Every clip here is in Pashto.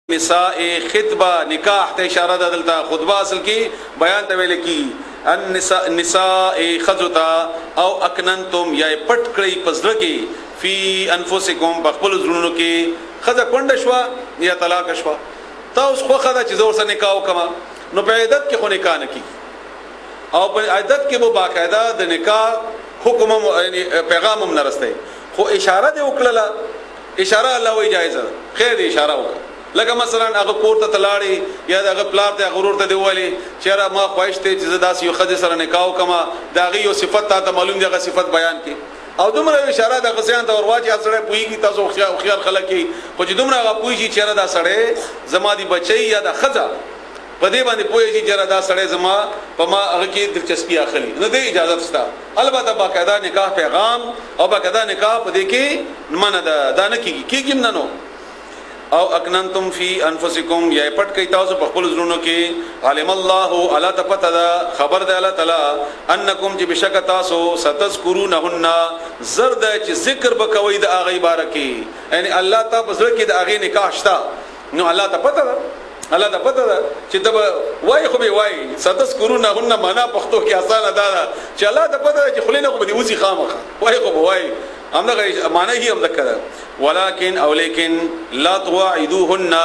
نساء خطبه نکاح ته اشاره ده دلته خطبه اصل کې بیان ته ویل کی النساء خذتا او اکننتم یا پټ کړی پزړه کې فی انفسکم بخپل زړونو کې خذ کونډه شوا یا طلاق شوا تاسو خو خذ چې زور سره نکاح وکما نو په عادت کې خو نکاح نه کی او په عادت کې مو باقاعده د نکاح حکم یعنی پیغام هم نه رسته خو اشاره دی وکړه اشاره الله وی جایزه خیر دی اشاره وکړه لکه مثلا هغه کور ته تلاړي یا هغه پلار ته غرور ته دیوالي چیرې ما خوښته چې زداس یو خدای سره نکاح وکما داغي یو صفت ته معلوم دی هغه صفت بیان کی او دومره اشاره د غسیان ته ورواچي سره پويږي تاسو خيار خلک کی خو چې دومره هغه پويږي چیرې دا سره زما دي بچي یا د خزا په دې باندې پويږي چیرې دا سره زما په ما هغه کې دلچسپي اخلي نه دی اجازه شته البته باقاعده نکاح پیغام او باقاعده نکاح په دې کې منه ده نه کیږي نه نو او اکننتم فی انفسکم یا پټ کئ تاسو په خپل زړونو کې علم الله الا تپتا خبر ده الله تعالی انکم چې بشک تاسو ستذکرونهن زرد چې ذکر بکوي د اغه بارکی یعنی الله تعالی په زړه کې د اغه نکاح شتا نو الله تپتا الله تپتا چې د وای خو به وای ستذکرونهن معنا پښتو کې اسانه ده چې الله تپتا چې خلینو کو به وسی خامخ وای خو به وای همدغه معنی هی هم ذکر ولكن او لیکن لا تواعدوهن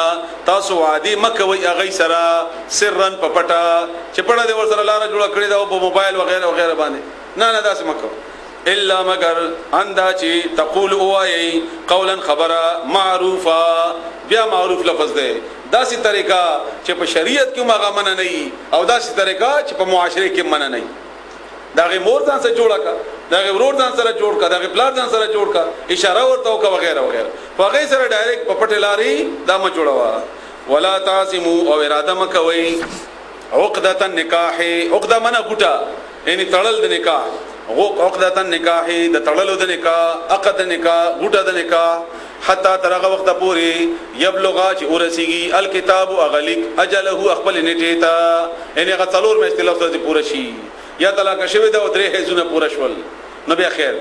تاسو عادي مکوي اغه سرا سرن پپټا چې پړه دې ور سره لاره جوړ کړی دا په موبایل وغیرہ وغیرہ باندې نه داس مکو الا مگر اندا چې تقول اوای قولا خبره معروفا بیا معروف لفظ ده داسې طریقہ چې په شریعت کې مغه من نه او داسې طریقہ چې په معاشره کې من نه داغه مور ځان سره جوړه کا داغه ورور ځان سره جوړ کا داغه پلار ځان سره جوړ کا اشاره ورته وکا وغیرہ وغیرہ هغه سره ډایرکټ په پټلاري دا م جوړوا ولا تعزموا او اراده مکوي عقده النکاح عقده منه غټه یعنی تړل د نکاح عقده النکاح د تړلو د نکاح عقد نکاح غټه د نکاح حتا ترغه وخت پوری یبلغا چې ورسیږي الکتاب اغلیک اجله خپل نیټه تا یعنی هغه څلور مې استلاف ته پوره شي یا طلاق شوی دا درې هیڅونه پوره شول نو بیا خیر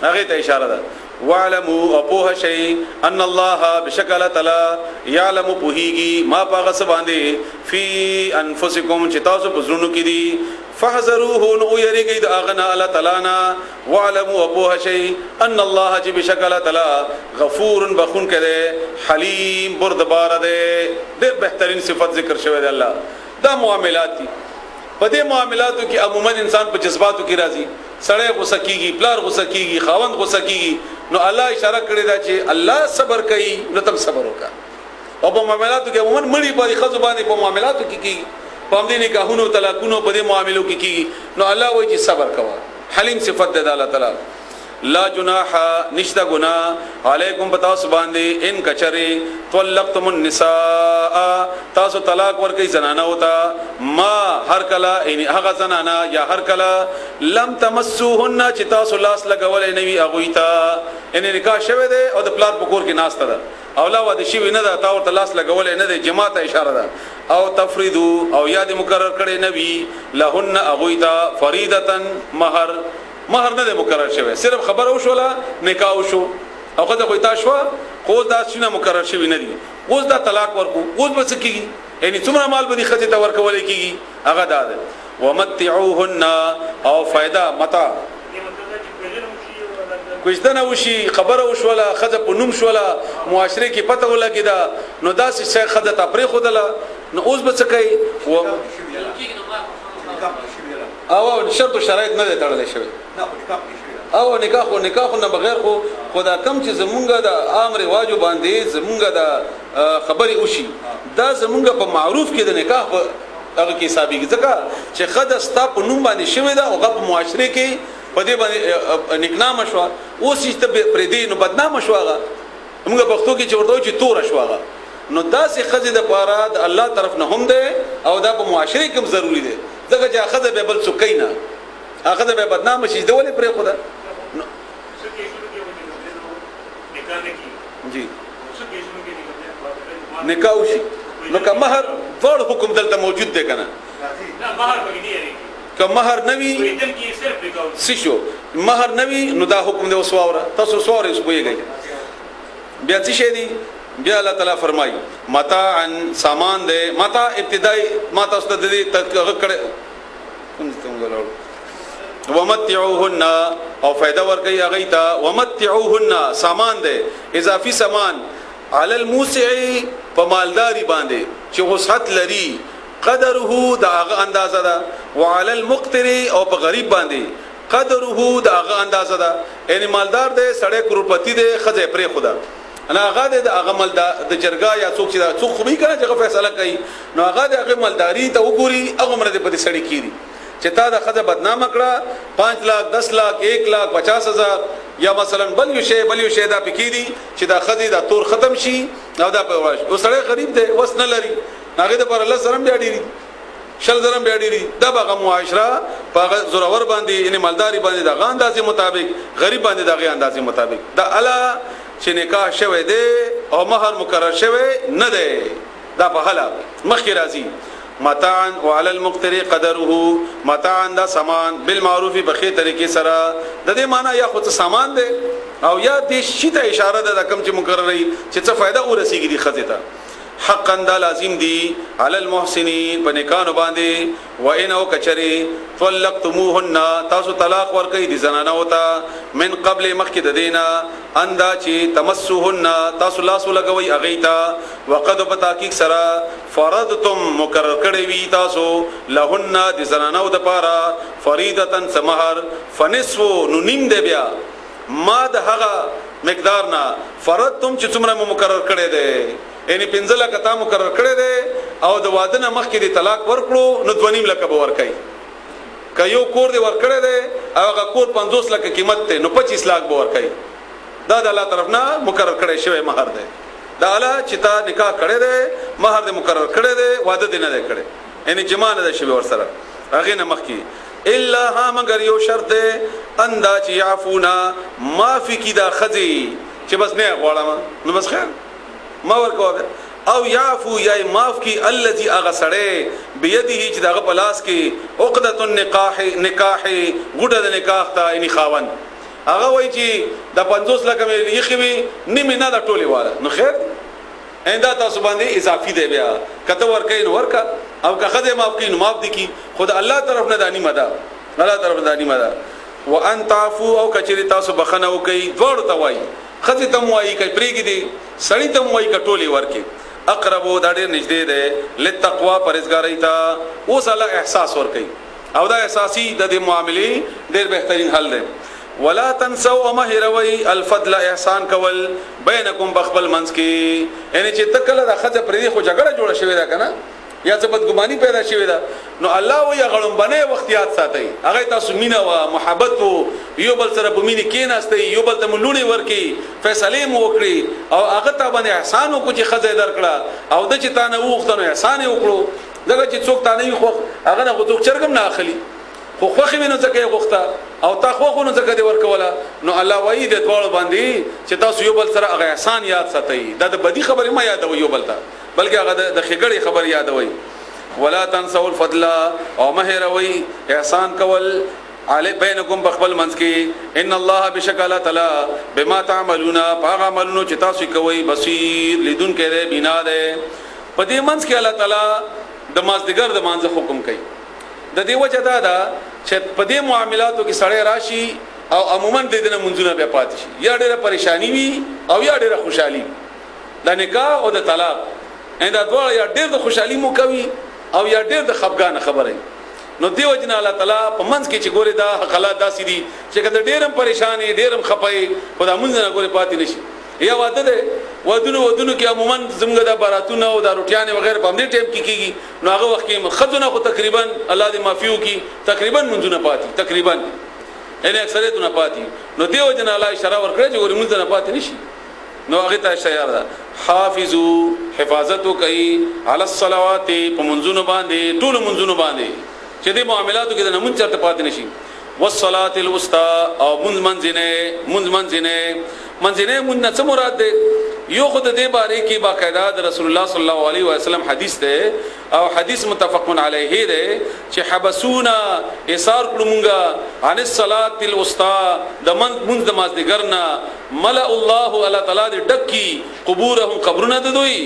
هغه ته اشاره ده وعلموا اپوه شی ان الله بشکل تعالی یعلم بهیږي ما پاغه سباندې فی انفسکم چې تاسو په زړونو کې دي فحذروه نو یریږي د اغنا الله تعالی نا وعلموا اپوه شی ان الله چې بشکل تعالی غفور بخون کړي حلیم بردبار ده ډېر بهترین صفت ذکر شوی دی الله دا معاملات دي په دې معاملاتو کې عموما انسان په جذباتو کې راځي سړی غوسه کیږي پلار غوسه کیږي خاوند غوسه کیږي نو الله اشاره کړی دا چې الله صبر کوي نو تم صبر وکړه او په معاملاتو کې عموما مړي په خزو باندې په معاملاتو کې کیږي په دې نکاحونو طلاقونو په دې معاملو کې کیږي نو الله وایي چې صبر کوه حلیم صفت ده الله تعالی لا جناح نشتا گنا علیکم بتاس باندې ان کچره طلقتم النساء تاسو طلاق ورکې زنانه ہوتا ما هر کلا یعنی هغه زنانه یا هر کلا لم تمسوهن چې تاسو لاس لګولې نوی اغویتا ان نکاح شوه ده او د پلار پکور کې ناشته ده او لا ود شي نه ده تا ورته لاس لګولې نه ده جماعت اشاره ده او تفریدو او یاد مقرر کړي نوی لهن اغویتا فریضه مہر نه مقرر شوی صرف خبر او شولا نکاح شو او کله کوئی تاسو خو دا شنه مقرر شوی نه دی اوس دا طلاق ورکو اوس بس کیږي یعنی څومره مال به خځه ته ورکول کیږي هغه دا ده ومتعوهن او فائدہ متا کوښتنه وشي خبره وشولا خځه په نوم شولا معاشره کې پته ولګی دا نو داسې شي خځه ته پرې خودله نو اوس بس کوي او شرط و شرایط نه تړل شوی او نکاح نه بغیر خو خدا کم چې زمونږه د عام رواجو باندې زمونږه د خبري وشي دا زمونږه په معروف کې د نکاح هغه کې حسابي ځکه چې خد استا په نوم باندې شوی دا او په معاشره کې په دې باندې نکنام شو او سیسته پر دې نو بدنام شو هغه موږ پښتو کې چې ورته چې تور شو هغه نو دا سي خزه د پاره د الله طرف نه هم ده او دا په معاشره کې ضروری ده ځکه چې اخذ به بل څوکینا اخذ به بدنام شي دولې پرې خدا جی نکاح شي نو که مہر ټول حکم دلته موجود دی کنه نه مہر بګنی که مہر نوی سشو مہر نوی نو دا حکم دی وسواره تاسو سواره اوس کویږي بیا څه شي دی بیا الله تعالی فرمای متاعا سامان دے متاع ابتدائی ما تاسو ته دې تک کړه کوم څنګه لاړو ومتعوهن او فائدہ ورکي هغه ته ومتعوهن سامان دے اضافي سامان علی الموسع په مالداری باندې چې وسعت لري قدره دا هغه اندازه ده وعلى المقتر او په غریب باندې قدره دا هغه اندازه ده یعنی مالدار دې سړی کروڑپتی دې خزه پرې خدا انا هغه د هغه مال د جرګه یا څوک چې څوک خو به کنه چې فیصله کوي نو هغه د هغه مالداری ته وګوري هغه مرده په دې سړی کیږي چې تا د خزه بدنامه کړه 5 लाख 10 लाख 1 लाख 50,000 یا مثلا بل یو شی دا پکې دي چې دا خزه دا تور ختم شي او دا په واش او سړی غریب دی وس نه لري هغه د پر الله سره بیا ډیری شل درم بیا ډیری دا به معاشره په زورور باندې یعنی مالداری باندې د غاندازي مطابق غریب باندې د غاندازي مطابق دا الا چې نکاح شوه دی او مہر مقرر شوه نه دی دا په حاله مخکې راځي متاعا وعلى المقتر قدره متاعا دا سامان بالمعروف بخې طریقې سره د دې معنی یا خود سامان دی او یا دې شی ته اشاره ده کم چې مقرري چې څه فائدہ ورسیږي دي خزه ته حقا دا لازم دي علی المحسنین په نکانو باندې و ان او کچری طلقتموهن تاسو طلاق ورکړي دي زنانه وتا من قبل مخکې د دینا اندا چې تمسوهن تاسو لاس لګوي اغیتا وقد بتحقیق سرا فرضتم مقرر کړی وی تاسو لهن د زنانه د پاره فریضه سمهر فنصف نو نیم دی بیا ما د هغه مقدار نه فرضتم چې څومره مقرر کړی دی یعنی 15 لک تا مقرر کړی دی او د واده نه مخکې د طلاق ورکړو نو 2.5 لک به ورکړي کيو کور دی ورکړی دی او هغه کور 50 لک قیمت ته نو 25 لک به ورکړي دا د الله طرف نه مقرر کړی شوی مہر دی دا الله چې تا نکاح کړی دی مہر دی مقرر کړی دی واده دی نه کړی یعنی جما نه شوی ور سره هغه نه مخکې الا ها مگر یو شرط دی اندا چې يعفونا معافي کی دا خزي چې بس نه غواړم نو بس خیر ما ورکو او يعفو یا معاف کی الذي اغسړې بيديه چې دغه پلاس کې عقده النکاح غډه د نکاح ته اني خاون هغه وای چې د 50 لک مې یخوي نیمه نه د ټولي والا نو خیر انده تاسو باندې اضافي دی بیا کته ورکې نو ورکا او که خدای معاف کین معاف دي کی خود الله طرف نه دانی مدا الله طرف نه دانی مدا وان تعفو او کچری تاسو بخنه وکي دوړ ته وای خدای ته موای کوي پریګ دي سړی ته موای کټولي ورکي اقربو دا ډېر نږدې ده لتقوا پرهیزګاری ته اوس الله احساس ورکي او دا احساسي د دې معاملې ډېر بهترین حل ده ولا تنسوا مهروي الفضل احسان کول بینکم بخبل منس کی یعنی چې تکله د خځه پرې خو جګړه جوړه شوې ده کنه یا څه بدګماني پیدا شوې ده نو الله وی غړم بنه وختيات ساتي هغه تاسو مینا او محبت وو یو بل سره په مینې کې نهسته یو بل ته ملونی ورکی فیصله مو وکړي او هغه ته باندې احسان کو چې خځه درکړه او د چې تانه وختنو احسان وکړو دغه چې څوک تانه یو خو هغه نه غوږ چرګم نه اخلي خو خوخي وینو ځکه غوښته او تا خو نو ځکه دی ورکوله نو الله وایي د ټول باندې چې تاسو یو بل سره هغه احسان یاد ساتئ دا د بدی خبرې ما یادوي یو بل ته بلکې هغه د خګړې خبر یادوي ولا تنسوا الفضل او مهروي احسان کول علی بینکم بخبل منس کې ان الله بشکل تعالی بما تعملون پاغه عملونو چې تاسو کوي بصیر لیدون کې ده بنا ده په دې منس کې الله تعالی د مازدګر د مانځ حکم کوي د دې وجه دا ده چې په دې معاملاتو کې سړی راشي او عموما د دې منځونه به پاتې شي یا ډېره پریشانی وي او یا ډېره خوشحالي د نکاح او د طلاق انده دوه یا ډېر د خوشحالي مو کوي او یا ډېر د خفګان خبره نو دیو جن الله تعالی په منځ کې چې ګوري دا حالات داسې دي چې کله ډېرم پریشانی ډېرم خپای خدا مونږ نه ګوري پاتې نشي یا واده ده ودونو کې عموما زمګه د باراتونه او د روټیانې وغیرہ په دې ټیم کې کیږي نو هغه وخت کې خدونه خو تقریبا الله دې معافيو کې تقریبا منځونه پاتې تقریبا ان اکثریتونه پاتې نو دیو جن الله اشاره ورکړي چې ګوري مونږ نه پاتې نشي نو هغه ته اشاره ده حافظو حفاظت کوي علی الصلوات په منځونو باندې ټول منځونو باندې چې دې معاملاتو کې د نمون چرته پاتې نشي والصلاه الوسطى او منځ منځنه من څه مراد ده یو خود دې باره کې باقاعده رسول الله صلی الله علیه وسلم حدیث ده او حدیث متفقون علیه ده چې حبسونا ایثار کړمږه عن الصلاه الوسطى د منځ د مازدیګرنا ملأ الله الله تعالی دې ډکی قبورهم قبرونه دوی